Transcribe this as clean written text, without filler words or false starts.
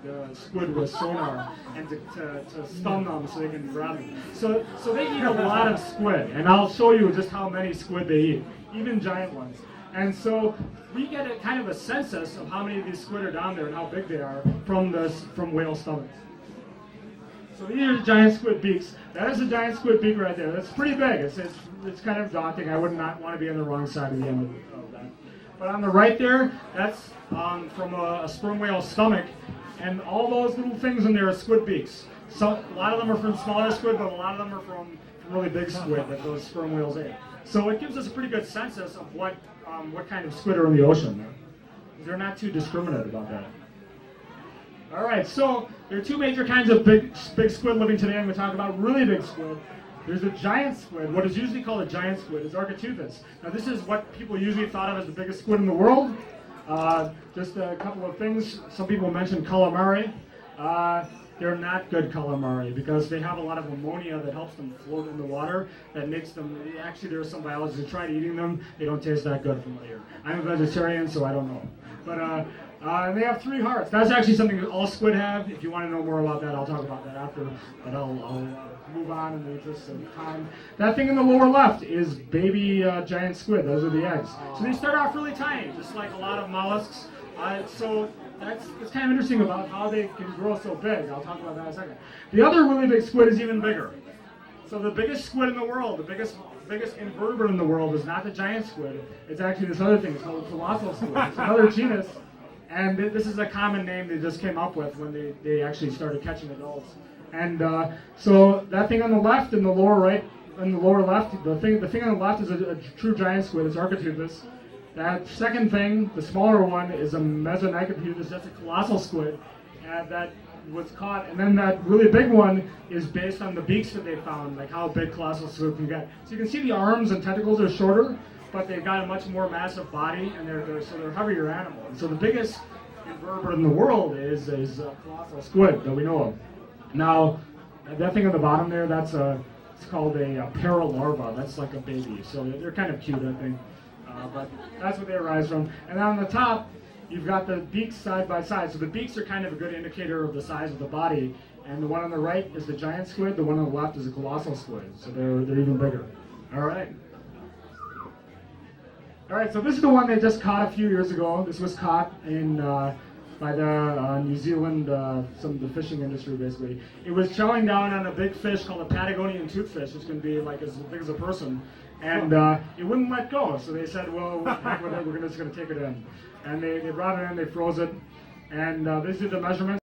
the squid with sonar and to stun them so they can grab them. So they eat a lot of squid, and I'll show you just how many squid they eat, even giant ones. And so we get a kind of a census of how many of these squid are down there and how big they are from whale stomachs. So these are giant squid beaks. That is a giant squid beak right there. That's pretty big. It's kind of daunting. I would not want to be on the wrong side of the end of that. But on the right there, that's from a sperm whale stomach, and all those little things in there are squid beaks. So a lot of them are from smaller squid, but a lot of them are from really big squid that those sperm whales ate. So it gives us a pretty good census of what kind of squid are in the ocean. They're not too discriminate about that. All right, so there are two major kinds of big squid living today. I'm going to talk about really big squid. There's a giant squid. What is usually called a giant squid is Architeuthis. Now this is what people usually thought of as the biggest squid in the world. Just a couple of things. Some people mention calamari. They're not good calamari because they have a lot of ammonia that helps them float in the water. That makes them, actually there are some biologists who tried eating them. They don't taste that good from what I hear. I'm a vegetarian, so I don't know. But and they have 3 hearts. That's actually something that all squid have. If you want to know more about that, I'll talk about that after. But I'll move on in the interest of time. That thing in the lower left is baby giant squid. Those are the eggs. So they start off really tiny, just like a lot of mollusks. So that's kind of interesting about how they can grow so big. I'll talk about that in a second. The other really big squid is even bigger. So the biggest squid in the world, the biggest invertebrate in the world is not the giant squid. It's actually this other thing. It's called colossal squid. It's another genus. And this is a common name they just came up with when they actually started catching adults. And so that thing on the left and the lower right and the lower left, the thing on the left is a true giant squid. It's Architeuthis. That second thing, the smaller one, is a Mesonicoteuthis. That's a colossal squid that was caught. And then that really big one is based on the beaks that they found, like how big colossal squid can get. So you can see the arms and tentacles are shorter, but they've got a much more massive body, and they're heavier animal. And so the biggest invertebrate in the world is a colossal squid that we know of. Now, that thing on the bottom there, it's called a paralarva. That's like a baby. So they're kind of cute, I think. But that's what they arise from. And then on the top, you've got the beaks side by side. So the beaks are kind of a good indicator of the size of the body. And the one on the right is the giant squid. The one on the left is a colossal squid. So they're even bigger. All right. All right, so this is the one they just caught a few years ago. This was caught by the New Zealand, some of the fishing industry, basically. It was chowing down on a big fish called a Patagonian toothfish. It's going to be like as big as a person. And it wouldn't let go. So they said, well, heck with it, we're just going to take it in. And they brought it in, they froze it. And these are the measurements.